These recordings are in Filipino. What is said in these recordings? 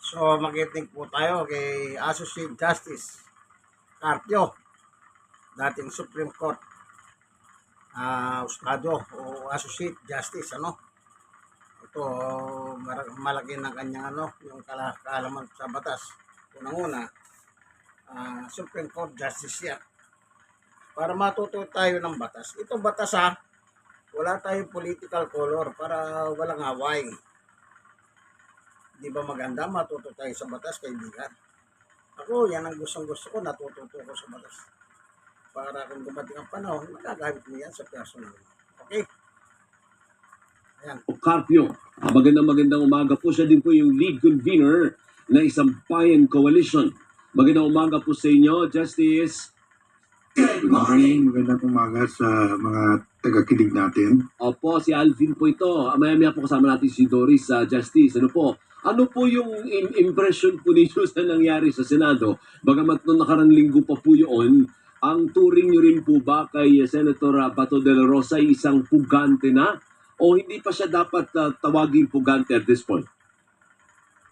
So, makinig po tayo kay Associate Justice Carpio, dating Supreme Court Husgado o Associate Justice, Ito, malaki ng kanyang yung kaalaman sa batas. Unang-una, Supreme Court Justice siya. Para matuto tayo ng batas. Ito batas wala tayong political color para walang away. Di ba maganda matuto tayo sa batas, kaibigan? Ako, yan ang gustong-gusto ko, natututo ko sa batas. Para kung dumating ang panahon, magagamit mo yan sa personal. Okay? Ayan. Carpio, magandang umaga po. Siya din po yung lead convener na isang Sampayan Coalition. Magandang umaga po sa inyo, Justice. Good morning, magandang umaga sa mga tagakinig natin. Opo, si Alvin po ito. Maya-maya po kasama natin si Doris sa Justice. Ano po yung impression po ninyo sa nangyari sa Senado? Bagamat noong nakarang linggo pa po yun, ang turing nyo rin po ba kay Senator Bato de la Rosa ay isang pugante na? O hindi pa siya dapat tawaging pugante at this point?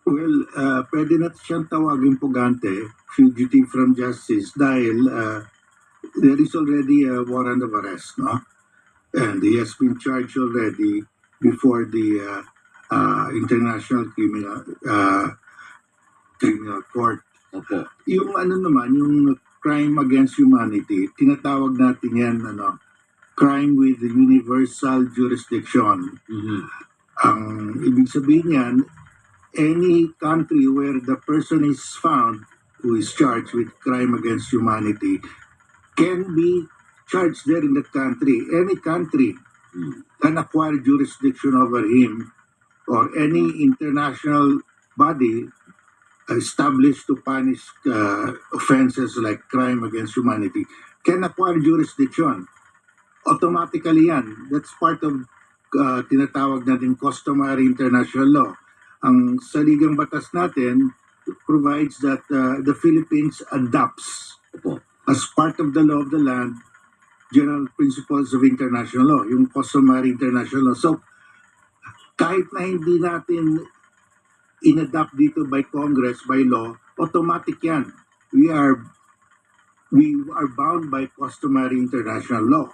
Well, pwede na siyang tawagin pugante, fugitive from justice, dahil there is already a warrant of arrest, no? And he has been charged already before the International Criminal Court. Opo. Yung yung crime against humanity, tinatawag natin yan, crime with universal jurisdiction. Mm-hmm. Ang ibig sabihin yan, any country where the person is found who is charged with crime against humanity can be charged there in that country. Any country can acquire jurisdiction over him, or any international body established to punish offenses like crime against humanity can acquire jurisdiction. Automatically yan. That's part of tinatawag natin customary international law. Ang saligang batas natin provides that the Philippines adopts as part of the law of the land general principles of international law, yung customary international law. So, kahit na hindi natin in-adopt dito by Congress, by law, automatic yan. We are bound by customary international law.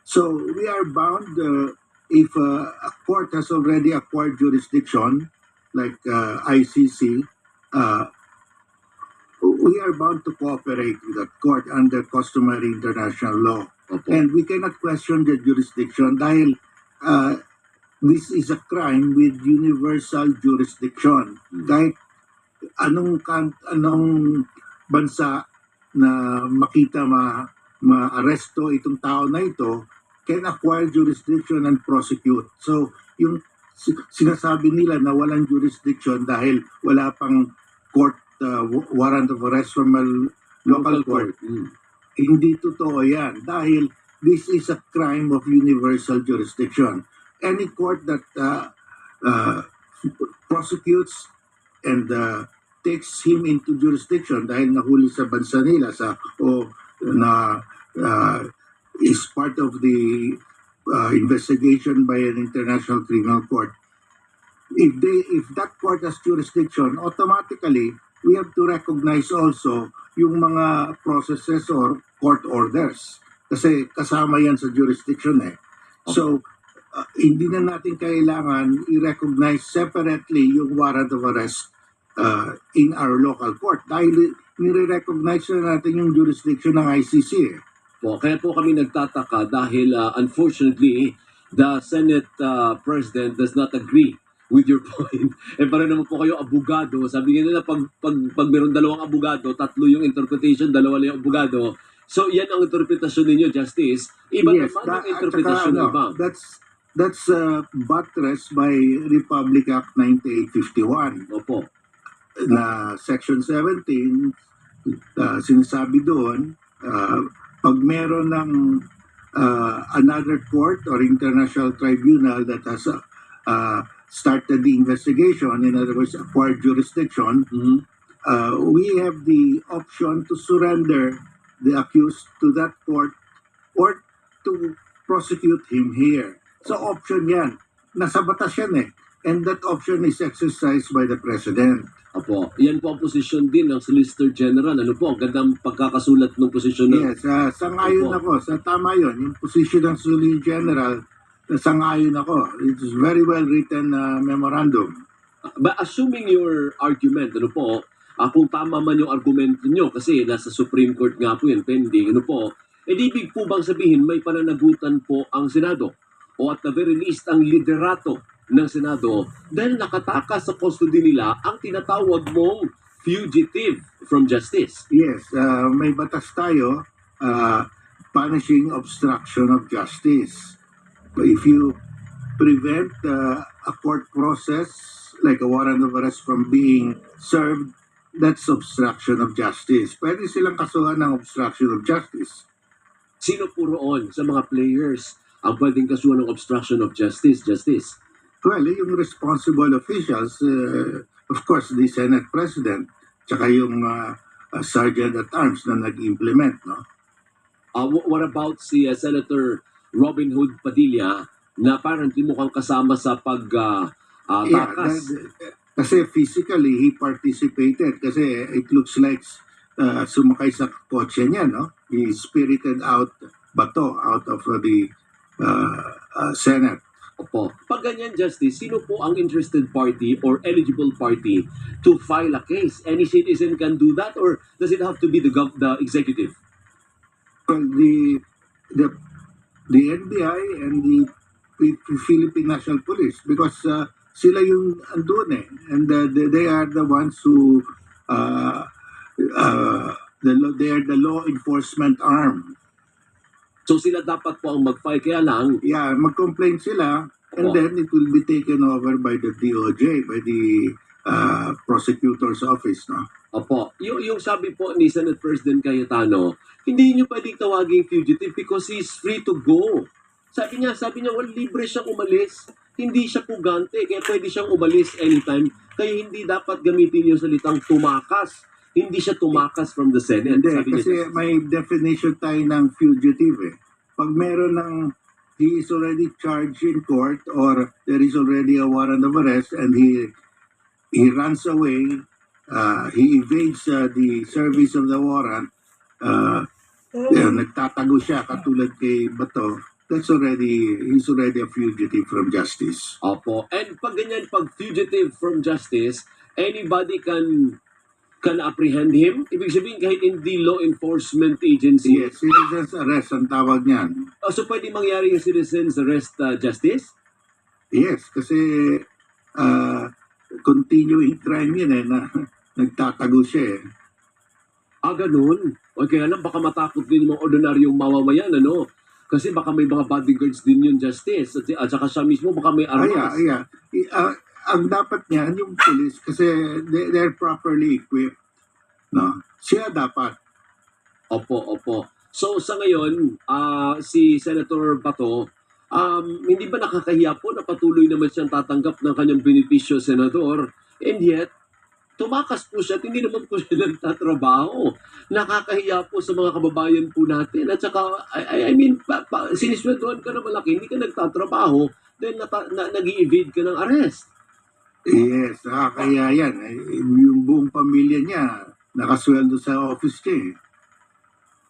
So, we are bound if a court has already acquired jurisdiction, like ICC, we are bound to cooperate with that court under customary international law. Okay. And we cannot question the jurisdiction dahil this is a crime with universal jurisdiction. Kahit anong bansa na makita ma-aresto itong tao na ito can acquire jurisdiction and prosecute. So, yung sinasabi nila na walang jurisdiction dahil wala pang court warrant of arrest from a local court. Hindi totoo yan dahil this is a crime of universal jurisdiction. Any court that prosecutes and takes him into jurisdiction dahil nahuli sa bansa nila is part of the investigation by an international criminal court. If that court has jurisdiction, automatically we have to recognize also yung mga processes or court orders kasi kasama yan sa jurisdiction . So hindi na natin kailangan i-recognize separately yung warrant of arrest in our local court dahil nire-recognize na natin yung jurisdiction ng ICC . Kaya po kami nagtataka dahil unfortunately the Senate President does not agree with your point. Para naman po kayo abogado, sabi nila pag meron dalawang abogado, tatlo yung interpretation, dalawa lang yung abogado. So yan ang interpretasyon ninyo, Justice. Iba yes, naman ang interpretasyon ng iba. That's buttressed by Republic Act 9851. Opo. Na Section 17, sinasabi doon, pag meron ng another court or international tribunal that has started the investigation, in other words, acquired jurisdiction, we have the option to surrender the accused to that court or to prosecute him here. So option yan. Nasa batas yan . and that option is exercised by the President. Opo, yan po ang posisyon din ng Solicitor General. Ano po, gandang pagkakasulat ng posisyon ng... Yes, sangayon ako. Sa tama yun. Yung position ng Solicitor General, sangayon ako. It is very well written memorandum. But assuming your argument, ano po, kung tama man yung argumento nyo, kasi nasa Supreme Court nga po yan, pending, ano po, ibig po bang sabihin may pananagutan po ang Senado? O at the very least, ang liderato ng Senado dahil nakatakas sa custody nila ang tinatawag mong fugitive from justice. Yes, may batas tayo punishing obstruction of justice. If you prevent a court process like a warrant of arrest from being served, that's obstruction of justice. Pwede silang kasuhan ng obstruction of justice. Sino po roon sa mga players ang pwedeng kasuhan ng obstruction of justice? Well, yung responsible officials, of course, the Senate President, tsaka yung Sergeant at Arms na nag-implement, no? What about si Senator Robin Hood Padilla na apparently mukhang kasama sa pagtakas? Kasi physically, he participated kasi it looks like sumakay sa kotse niya, no? He spirited out bato out of the Senate. Opo. Pag ganyan, Justice, sino po ang interested party or eligible party to file a case? Any citizen can do that or does it have to be the executive? Well, the NBI and the Philippine National Police because sila yung andun eh. And they are the ones who they are the law enforcement arm. So sila dapat po ang mag-file kaya lang. Yeah, mag-complain sila and then it will be taken over by the DOJ, by the prosecutor's office, no? Opo. Yung sabi po ni Senate President Cayetano, hindi niyo pwedeng tawaging fugitive because he's free to go. Sabi niya, well, libre siyang umalis. Hindi siya pugante, kaya pwede siyang umalis anytime. Kaya hindi dapat gamitin yung salitang tumakas. Hindi siya tumakas from the Senate. Hindi, Sabi kasi niya, may definition tayo ng fugitive eh. Pag meron ng he is already charged in court or there is already a warrant of arrest and he runs away, he evades the service of the warrant, nagtatago siya katulad kay Bato, he's already a fugitive from justice. Opo. And pag ganyan, pag fugitive from justice, anybody can apprehend him? Ibig sabihin kahit hindi law enforcement agency. Yes, citizen's arrest ang tawag niyan. So pwede mangyari yung citizen's arrest, Justice? Yes, kasi continuing crime yun eh, na nagtatago siya eh. Ganun. O kaya lang, baka matakot din yung mga ordinaryong mamamayan, ano? Kasi baka may mga bodyguards din yung Justice. At saka siya mismo, baka may armas. Ang dapat niyan, yung police, kasi they're properly equipped. No? Siya dapat. Opo. So sa ngayon, si Senator Bato, hindi ba nakakahiya po na patuloy naman siyang tatanggap ng kanyang benepisyo, Senador? And yet, tumakas po siya at hindi naman po siya nagtatrabaho. Nakakahiya po sa mga kababayan po natin. At saka, I mean, sinisweldohan ka na malaki, hindi ka nagtatrabaho, then nag-i-evade ka ng arrest. Yes, kaya yan. Yung buong pamilya niya, nakasweldo sa office niya eh.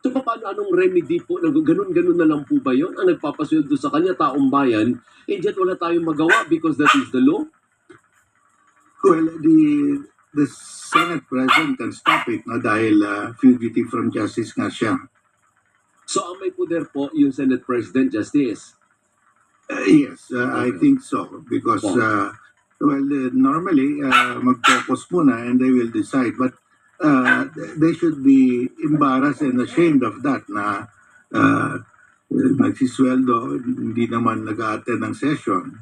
So, paano anong remedy po? Ganun-ganun na lang po ba yun? Ang nagpapasweldo sa kanya, taong bayan, and yet wala tayong magawa because that is the law? Well, the Senate President can stop it no, dahil fugitive from justice nga siya. So, ang may poder po yung Senate President, Justice? Yes, I think so. Because, normally, mag-focus muna and they will decide. But they should be embarrassed and ashamed of that na nagsisweldo, hindi naman nag-attend ng session.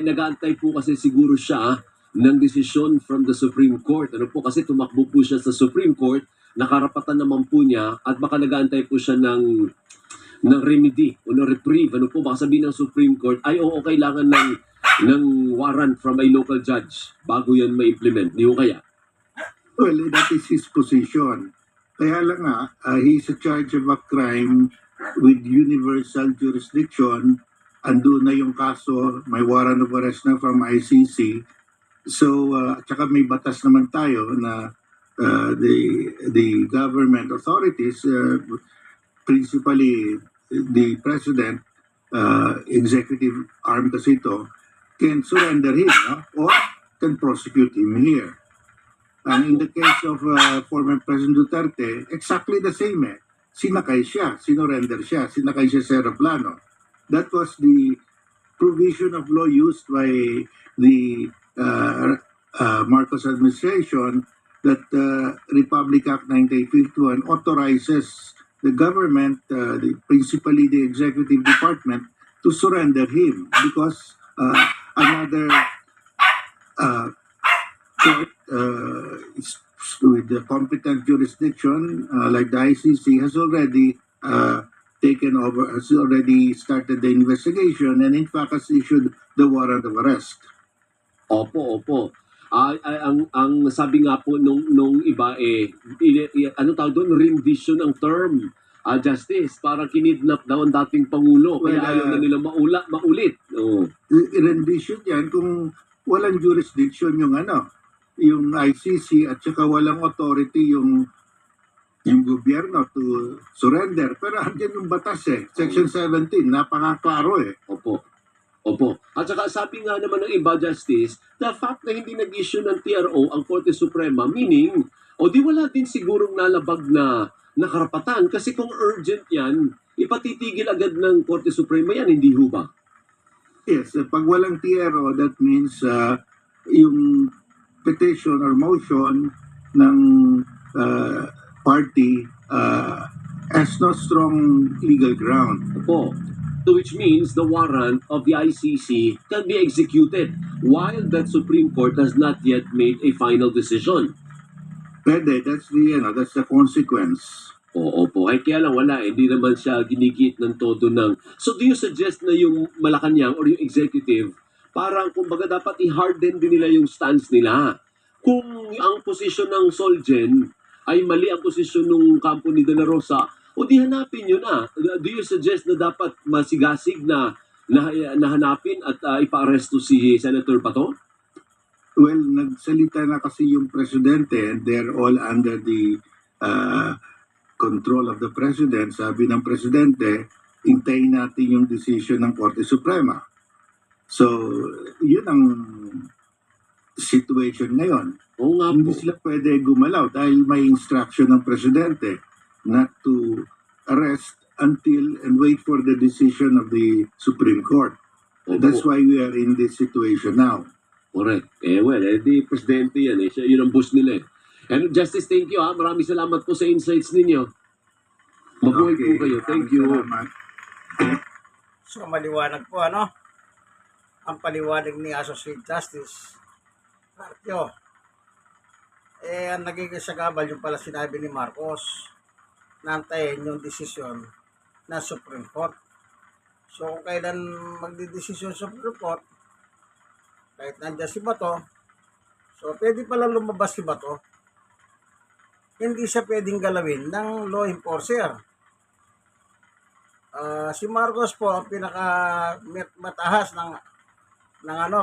Nag-aantay po kasi siguro siya ng desisyon from the Supreme Court. Ano po, kasi tumakbo po siya sa Supreme Court, nakarapatan naman po niya, at baka nag-aantay po siya ng remedy o ng reprieve. Ano po, baka sabihin ng Supreme Court, ay oo, kailangan ng warrant from a local judge bago yan ma-implement. Di ko kaya? Well, that is his position. Kaya lang nga, he is a charge of a crime with universal jurisdiction ando na yung kaso, may warrant of arrest na from ICC. So, tsaka may batas naman tayo na the government authorities, principally the president, executive arm kasi ito, can surrender him, no? Or can prosecute him here. And in the case of former President Duterte, exactly the same eh. Sinakay siya, sinurrender siya, sinakay siya sa aeroplano. That was the provision of law used by the Marcos administration, that Republic Act 1951 authorizes the government, principally the executive department, to surrender him because another court with the competent jurisdiction, like the ICC, has already taken over, has already started the investigation, and in fact has issued the warrant of arrest. Opo, opo. Ang sabi nga po nung iba ano tawag doon, rendition ang term. Justice, parang kinidnap daw ang dating Pangulo, kaya Well, ayaw na nila maulit. Oh. Rendition yan kung walang jurisdiction yung yung ICC, at saka walang authority yung gobyerno to surrender. Pero andyan yung batas Section 17, napakaklaro Opo. Opo. At saka sabi nga naman ng iba, Justice, the fact na hindi nag-issue ng TRO ang Korte Suprema, meaning, di wala din sigurong nalabag na karapatan. Kasi kung urgent yan, ipatitigil agad ng Korte Suprema yan, hindi ho ba? Yes, pag walang TRO, that means yung petition or motion ng party has no strong legal ground. Opo. So which means the warrant of the ICC can be executed while that Supreme Court has not yet made a final decision. Pwede, that's the consequence. Oo po. Ay kaya lang wala, hindi naman siya ginigit ng todo ng... So do you suggest na yung Malacanang or yung executive, parang kumbaga dapat i-harden din nila yung stance nila? Kung ang posisyon ng Solgen ay mali ang posisyon ng kampo ni De La Rosa, di hanapin nyo na. Do you suggest na dapat masigasig na hanapin at ipa-aresto si Senator Bato? Well, nagsalita na kasi yung presidente, and they're all under the control of the president. Sabi ng presidente, hintayin natin yung decision ng Korte Suprema. So, yun ang situation ngayon. Oo nga Hindi po. sila pwede gumalaw dahil may instruction ng presidente not to arrest until and wait for the decision of the Supreme Court. Opo. That's why we are in this situation now. Correct. Di presidente yan Siya, yun ang boss nila And Justice, thank you Maraming salamat po sa insights ninyo. Mabuhay po kayo. Thank you. Salamat. So maliwanag po ang paliwanag ni Associate Justice Marcio. Ang nagiging sagabal yung pala sinabi ni Marcos na antayin yung desisyon na Supreme Court. So kung kailan magdidesisyon sa Supreme Court, kahit nandiyan si Bato, so pwede pala lumabas si Bato. Hindi siya pwedeng galawin ng law enforcer. Si Marcos po ang pinaka matahas ng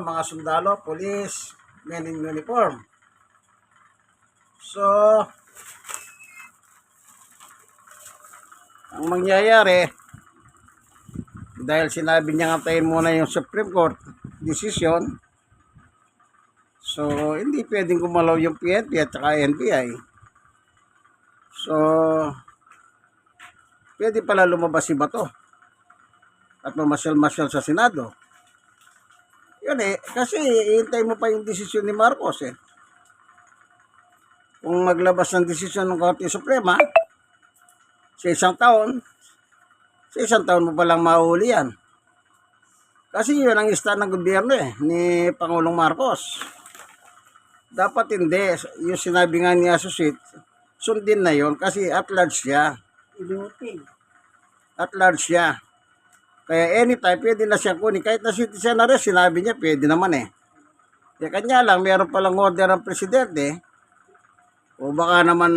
mga sundalo, police, men in uniform. So ang mangyayari, dahil sinabi niya antayin muna yung Supreme Court decision, so hindi pwedeng gumalaw yung PNP at saka NBI. So pwede pala lumabas si Bato at mamasyal-masyal sa Senado. Yun kasi hintay mo pa yung desisyon ni Marcos Kung maglabas ng desisyon ng Korte Suprema, sa isang taon mo palang mahuli yan. Kasi yun ang stand ng gobyerno ni Pangulong Marcos. Dapat hindi. Yung sinabi nga ni Associate, sundin na yun kasi at large siya. At large siya. Kaya anytime, pwede na siya kunin. Kahit na citizen arrest, sinabi niya, pwede naman Kaya kanya lang, meron palang order ng presidente. O baka naman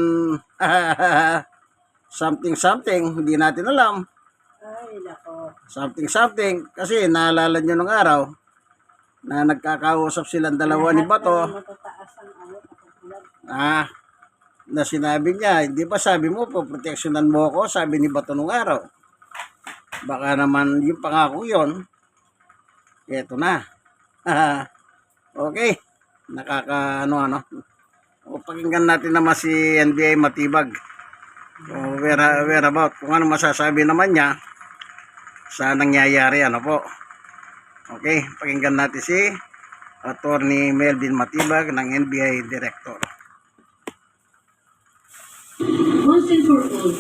something, hindi natin alam. Ay, nako. something. Kasi naalala nyo nung araw na nagkakausap silang dalawa ni Bato. Na sinabi niya, hindi ba sabi mo, poproteksyonan mo ako, sabi ni Bato nung araw. Baka naman yung pangako yon, eto na. Okay, ano. O, pakinggan natin naman si NBI Matibag. O, where about, kung ano masasabi naman niya sa nangyayari, ano po. Okay, pakinggan natin si Attorney Melvin Matibag ng NBI Director. Once and for all,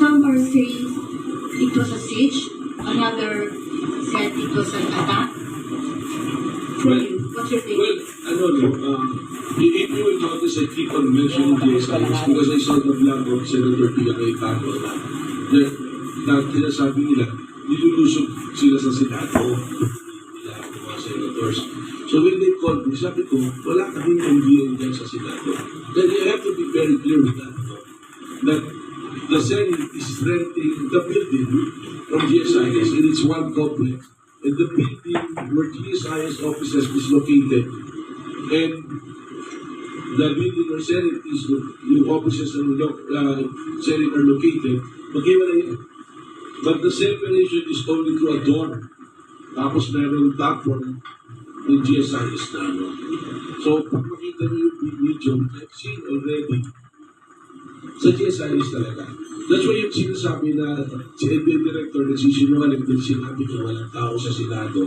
some are saying it was a siege, another said it was an attack. For you, what's your take? Well, if you will notice, I keep on mentioning GSIS because I saw the vlog of Senator Pia Cayetano na sinasabi nila, nilulusog sila sa Senado, nila ang mga senators. So when they called me, sabi ko, wala kaming NBI dyan sa Senado. Then you have to be very clear with that, that the Senate is renting the building from GSIS and it's one complex. And the building where GSIS offices is located and the building where Senate is, yung offices ng Senate are located, maghiwalay yan. But the separation is only through a door. Tapos meron platform ng GSIS na ano. So, pag makita niyo yung video, I've seen already sa GSIS talaga. That's why yung sinasabi na si NBI Director nagsisinungaling din sinabi na walang tao sa Senado.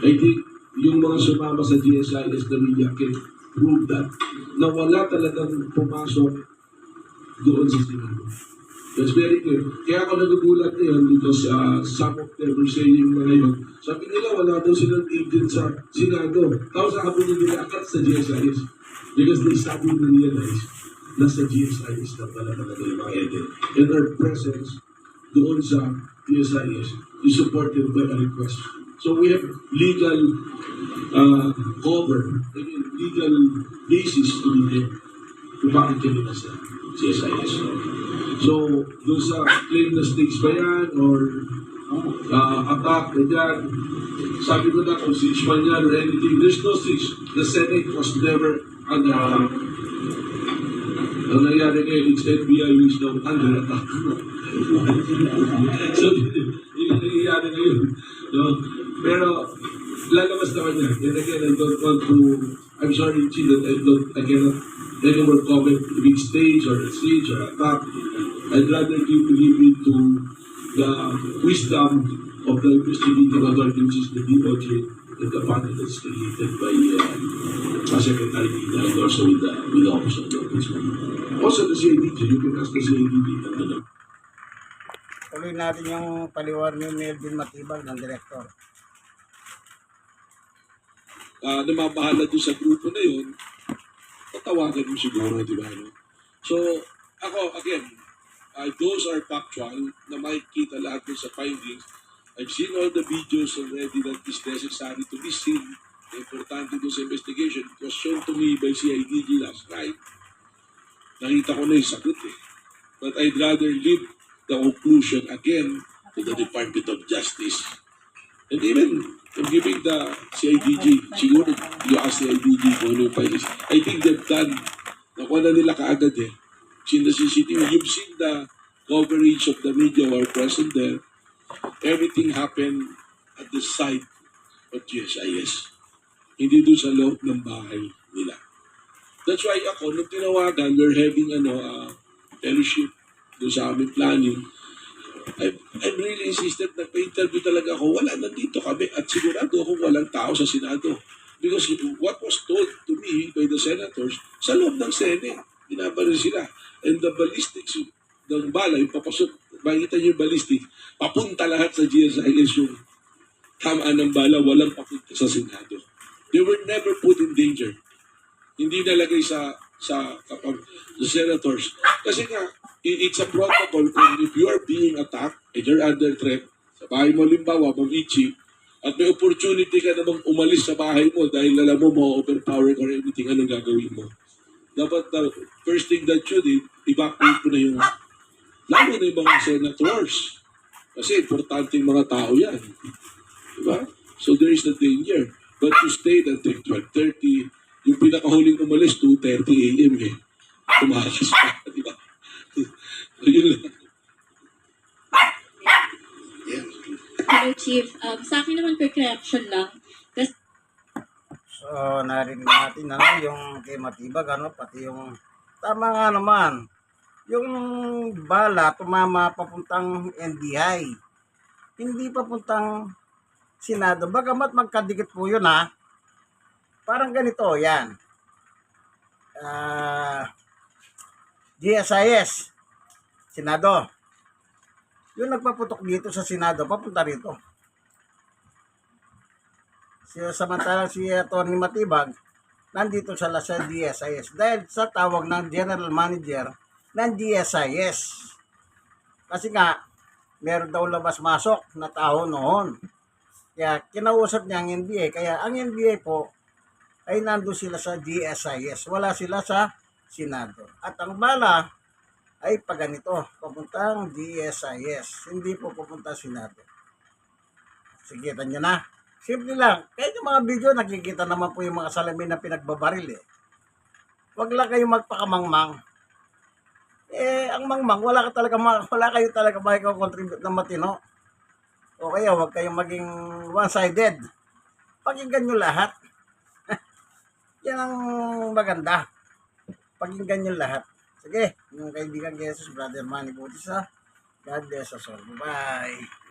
I think yung mga sumama sa GSIS na media can prove that na wala talagang pumasok doon sa Senado. That's very clear. Kaya ako nagugulat ngayon because some of them were saying na ngayon, sabi nila wala daw silang agent sa Senado. Tapos sabi nila akat sa GSIS because they suddenly realize nasa GSIS na pala talaga yung mga agent. And our presence doon sa GSIS is supported by a request. So we have legal cover, legal basis to be there kung bakit kami nasa GSIS. So, doon sa claim na stakes ba yan or attack na dyan, sabi ko na kung siege man yan or anything, there's no siege. The Senate was never under attack. Ang nangyari ngayon, it's FBI who is now under attack. So, yun ang nangyayari ngayon. No? Pero, lalabas naman yan. And again, I don't want to, I'm sorry, Chi, that I cannot anymore comment big stage or siege or attack. I'd rather give it to the wisdom of the investigating authority, which is the DOJ, and the panel that's created by Secretary Dina and also with the Office of the Ombudsman. Also the CIDG, you can ask the CIDG. Tuloy natin yung paliwanag ni Melvin Matibag ng Director. Namabahala doon sa grupo na yun, tatawagan mo siguro, di ba? No? So, ako, again, those are factual na makikita lahat dun sa findings. I've seen all the videos already that is necessary to be seen. Importante doon sa investigation. It was shown to me by CIDG last night. Nakita ko na yung sagot eh. But I'd rather leave the conclusion again to the Department of Justice. And even giving the CIDG, siguro you ask CIDG kung ano yung findings. I think they've done, nakuha na nila kaagad eh. In the CCTV, you've seen the coverage of the media who are present there. Everything happened at the site of GSIS. Hindi doon sa loob ng bahay nila. That's why ako, nung tinawagan, we're having fellowship doon sa aming planning. I'm really insistent na pa-interview talaga ako. Wala, nandito kami at sigurado akong walang tao sa Senado. Because what was told to me by the senators, sa loob ng Senate, binabaril sila. And the ballistics ng bala, yung papasok, makikita niyo yung ballistics, papunta lahat sa GSIS yung tamaan ng bala, walang papunta sa Senado. They were never put in danger. Hindi nalagay sa senators. Kasi nga, it's a protocol kung if you are being attacked and you're under threat, sa bahay mo limbawa, Mamichi, at may opportunity ka namang umalis sa bahay mo dahil alam mo ma-overpower or anything, anong gagawin mo? Dapat the first thing that you did, evacuate mo na yung, lalo na yung mga senators. Kasi importante yung mga tao yan. Diba? So there is a danger. But you stayed until 12:30. Yung pinakahuling umalis, 2:30 a.m. eh. Tumakas pa, di ba? So yun lang. Hello, Chief. Sa akin naman, quick reaction lang. Kasi So, narinig natin yung kay Matibag, pati yung tama nga naman. Yung bala tumama papuntang NBI. Hindi papuntang Senado. Bagamat magkadikit po yun ha. Parang ganito, yan. GSIS, Senado. Yung nagpaputok dito sa Senado, papunta rito. Samantalang si Atty. Matibag, nandito sa DSIS dahil sa tawag ng General Manager ng DSIS. Kasi nga, meron daw labas-masok na tao noon. Kaya kinausap niya ang NBI. Kaya ang NBI po ay nandun sila sa DSIS. Wala sila sa Senado. At ang bala ay paganito, papuntang DSIS. Hindi po papunta Senado. Sigitan nyo na. Simple lang. Kahit yung mga video, nakikita naman po yung mga salamin na pinagbabaril eh. Huwag lang kayong magpakamangmang. Ang mangmang, wala kayo talaga makikakontribute na matino. O kaya huwag kayong maging one-sided. Pakinggan nyo lahat. Yan ang maganda. Pakinggan nyo lahat. Sige, yung kaibigan Jesus, Brother Manny Bautista, God bless us all. Bye-bye.